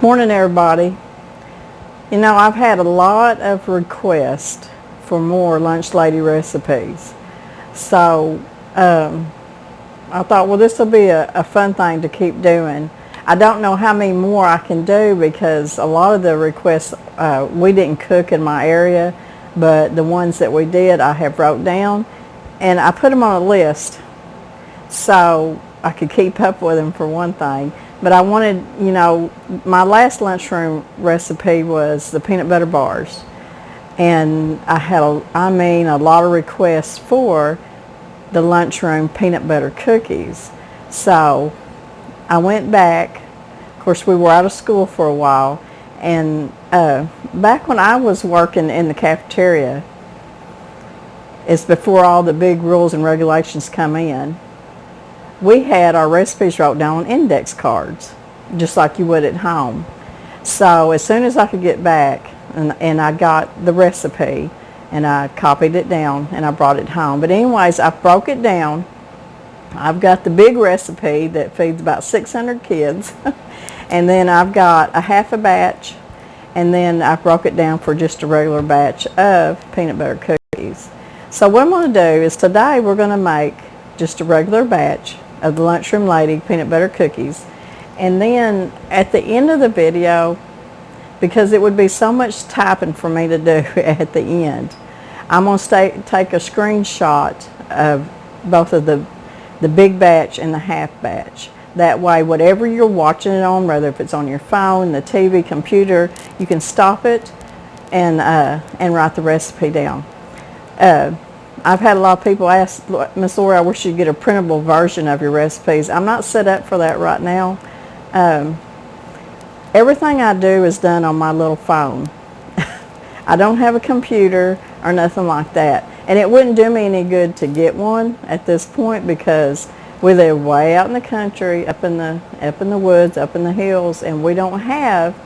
Morning, everybody. You know, I've had a lot of requests for more Lunchlady recipes. So I thought, well, this will be a fun thing to keep doing. I don't know how many more I can do because a lot of the requests we didn't cook in my area, but the ones that we did I have wrote down and I put them on a list so I could keep up with them for one thing. But I wanted, you know, my last lunchroom recipe was the peanut butter bars. And I had, a lot of requests for the lunchroom peanut butter cookies. So I went back. Of course, we were out of school for a while. And back when I was working in the cafeteria, it's before all the big rules and regulations come in. We had our recipes wrote down on index cards, just like you would at home. So as soon as I could get back, and I got the recipe, and I copied it down, and I brought it home. But anyways, I broke it down. I've got the big recipe that feeds about 600 kids, and then I've got a half a batch, and then I broke it down for just a regular batch of peanut butter cookies. So what I'm going to do is today we're going to make just a regular batch of the Lunchroom Lady peanut butter cookies, and then at the end of the video, because it would be so much typing for me to do at the end, I'm going to take a screenshot of both of the big batch and the half batch. That way, whatever you're watching it on, whether if it's on your phone, the TV, computer, you can stop it and write the recipe down. I've had a lot of people ask, Miss Lori, I wish you'd get a printable version of your recipes. I'm not set up for that right now. Everything I do is done on my little phone. I don't have a computer or nothing like that. And it wouldn't do me any good to get one at this point because we live way out in the country, up in the woods, up in the hills, and we don't have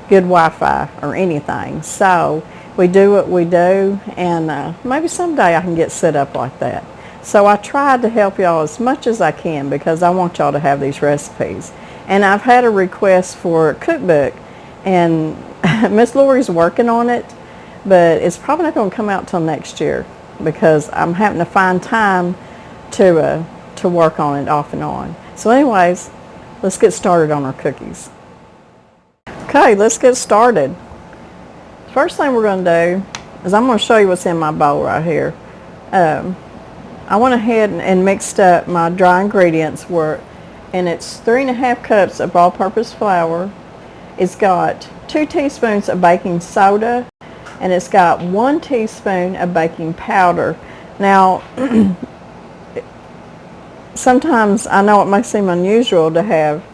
good Wi-Fi or anything. So we do what we do, and maybe someday I can get set up like that. So I tried to help y'all as much as I can because I want y'all to have these recipes. And I've had a request for a cookbook, and Miss Lori's working on it, but it's probably not going to come out till next year because I'm having to find time to work on it off and on. So anyways, let's get started on our cookies. Okay, let's get started. First thing we're going to do is I'm going to show you what's in my bowl right here. I went ahead and mixed up my dry ingredients, and it's 3½ cups of all-purpose flour. It's got 2 teaspoons of baking soda, and it's got 1 teaspoon of baking powder. Now, sometimes I know it may seem unusual to have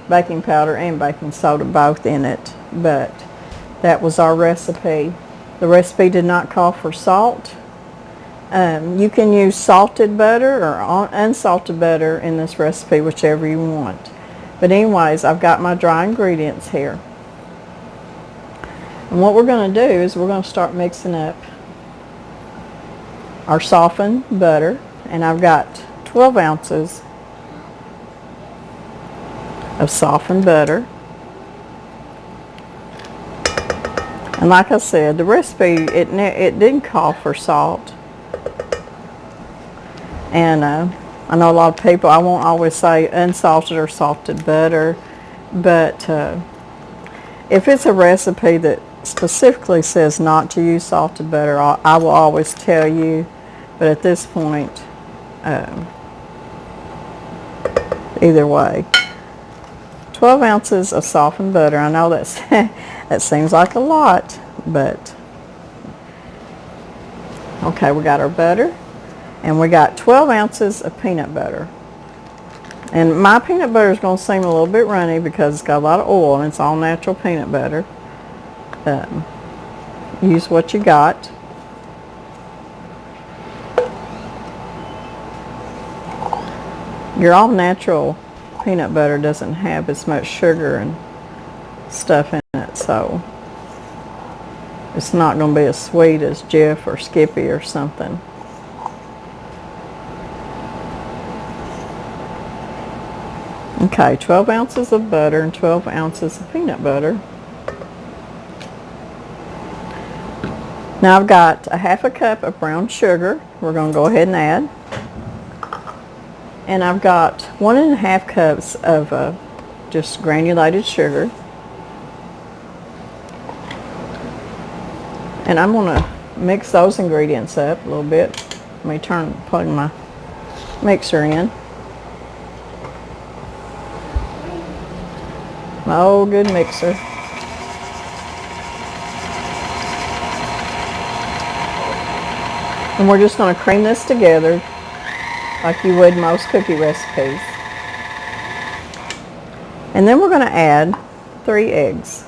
baking powder and baking soda both in it, but that was our recipe. The recipe did not call for salt. You can use salted butter or unsalted butter in this recipe, whichever you want. But anyways, I've got my dry ingredients here. And what we're going to do is we're going to start mixing up our softened butter. And I've got 12 ounces of softened butter. And like I said, the recipe, it didn't call for salt. And I know a lot of people, I won't always say unsalted or salted butter, but if it's a recipe that specifically says not to use salted butter, I will always tell you. But at this point, either way. 12 ounces of softened butter. I know that's that seems like a lot, but okay, we got our butter, and we got 12 ounces of peanut butter. And my peanut butter is going to seem a little bit runny because it's got a lot of oil, and it's all natural peanut butter. Use what you got. Your all natural peanut butter doesn't have as much sugar and stuff in it, so it's not going to be as sweet as Jif or Skippy or something. Okay, 12 ounces of butter and 12 ounces of peanut butter. Now I've got a half a cup of brown sugar we're going to go ahead and add. And I've got 1.5 cups of just granulated sugar. And I'm going to mix those ingredients up a little bit. Let me plug my mixer in. My old good mixer. And we're just going to cream this together like you would most cookie recipes. And then we're going to add 3 eggs.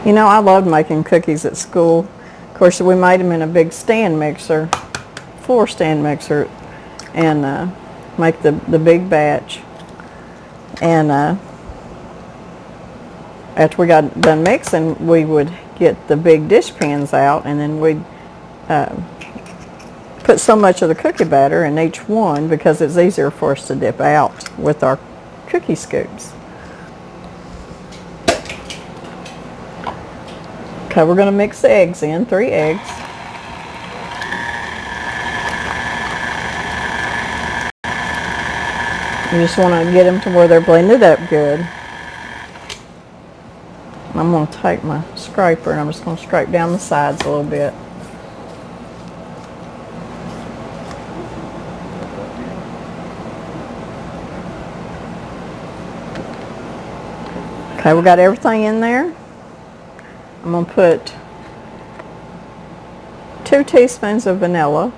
You know, I loved making cookies at school. Of course, we made them in a big stand mixer, floor stand mixer, and make the big batch. And after we got done mixing, we would get the big dish pans out, and then we'd put so much of the cookie batter in each one because it's easier for us to dip out with our cookie scoops. Okay, we're going to mix the eggs in, 3 eggs. You just want to get them to where they're blended up good. I'm going to take my scraper and I'm just going to scrape down the sides a little bit. Okay, we got everything in there. I'm going to put 2 teaspoons of vanilla.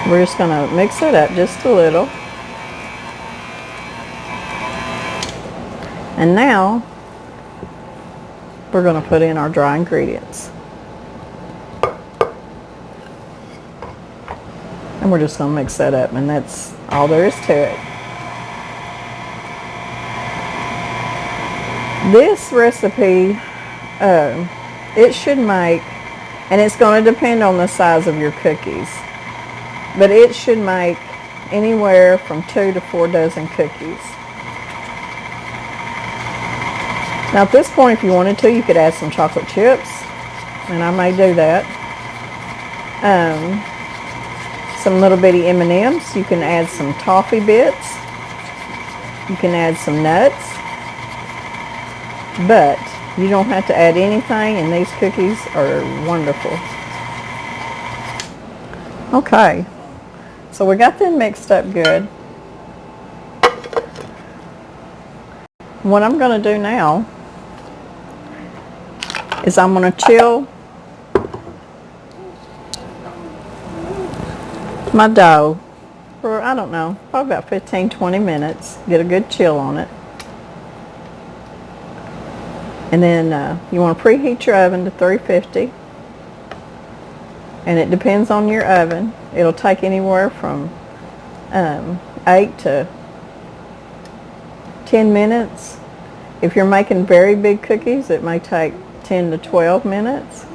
We're just going to mix it up just a little. And now we're going to put in our dry ingredients. And we're just going to mix that up, and that's all there is to it. This recipe, it should make, and it's going to depend on the size of your cookies, but it should make anywhere from 2 to 4 dozen cookies. Now at this point, if you wanted to, you could add some chocolate chips, and I may do that. Some little bitty M&Ms. You can add some toffee bits. You can add some nuts. But you don't have to add anything, and these cookies are wonderful. Okay, so we got them mixed up good. What I'm going to do now is I'm going to chill my dough for, I don't know, probably about 15-20 minutes. Get a good chill on it. And then you want to preheat your oven to 350. And it depends on your oven. It'll take anywhere from 8 to 10 minutes. If you're making very big cookies, it may take 10 to 12 minutes.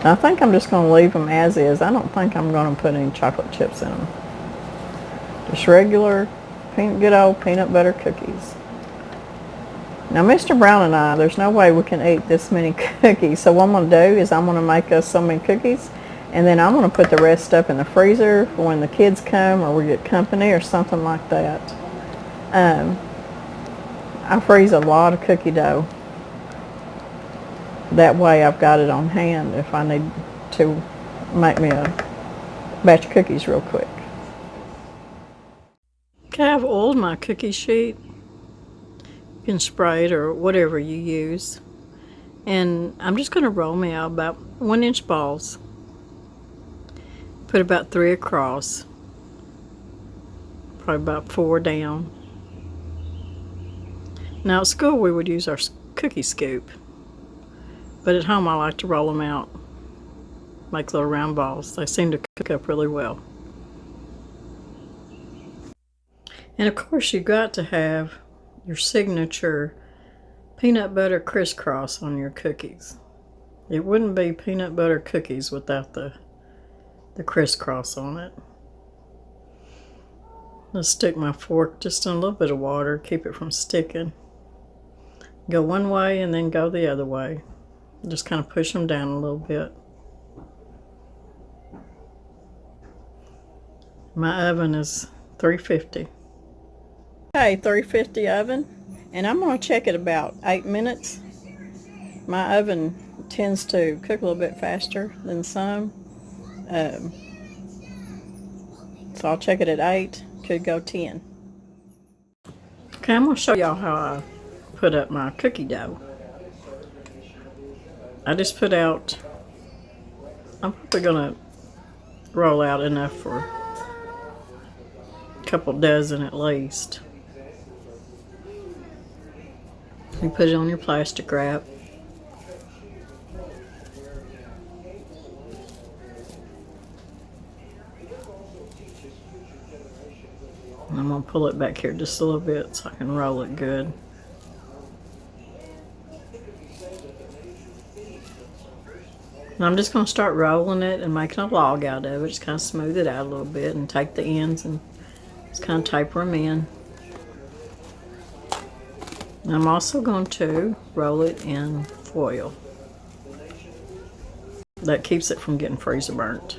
I think I'm just going to leave them as is. I don't think I'm going to put any chocolate chips in them. Just regular, good old peanut butter cookies. Now, Mr. Brown and I, there's no way we can eat this many cookies. So what I'm going to do is I'm going to make us so many cookies, and then I'm going to put the rest up in the freezer for when the kids come or we get company or something like that. I freeze a lot of cookie dough. That way I've got it on hand if I need to make me a batch of cookies real quick. Okay, I've oiled my cookie sheet. You can spray it or whatever you use. And I'm just going to roll me out about 1-inch balls. Put about 3 across. Probably about 4 down. Now at school we would use our cookie scoop. But at home I like to roll them out. Make little round balls. They seem to cook up really well. And of course you've got to have your signature peanut butter crisscross on your cookies. It wouldn't be peanut butter cookies without the crisscross on it. Let's stick my fork just in a little bit of water, keep it from sticking. Go one way and then go the other way. Just kind of push them down a little bit. My oven is 350. Okay, 350 oven, and I'm going to check it about 8 minutes. My oven tends to cook a little bit faster than some, so I'll check it at 8. Could go 10. Okay, I'm going to show y'all how I put up my cookie dough. I just put out, I'm probably going to roll out enough for a couple dozen at least. You put it on your plastic wrap. And I'm going to pull it back here just a little bit so I can roll it good. And I'm just going to start rolling it and making a log out of it. Just kind of smooth it out a little bit and take the ends and just kind of taper them in. And I'm also going to roll it in foil. That keeps it from getting freezer burnt.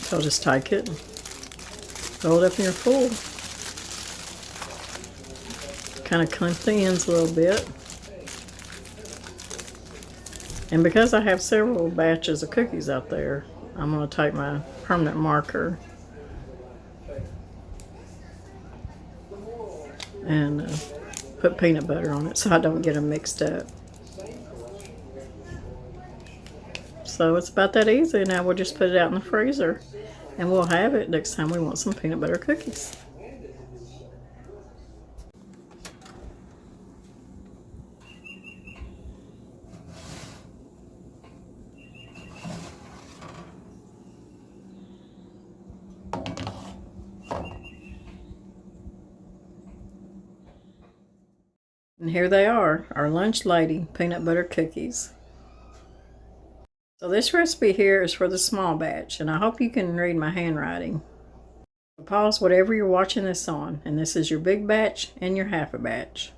So just take it, roll it up in your foil. Kind of clamp the ends a little bit. And because I have several batches of cookies out there, I'm going to take my permanent marker and put peanut butter on it so I don't get them mixed up. So it's about that easy. Now we'll just put it out in the freezer and we'll have it next time we want some peanut butter cookies. And here they are, our Lunchlady peanut butter cookies. So this recipe here is for the small batch, and I hope you can read my handwriting. Pause whatever you're watching this on, and this is your big batch and your half a batch.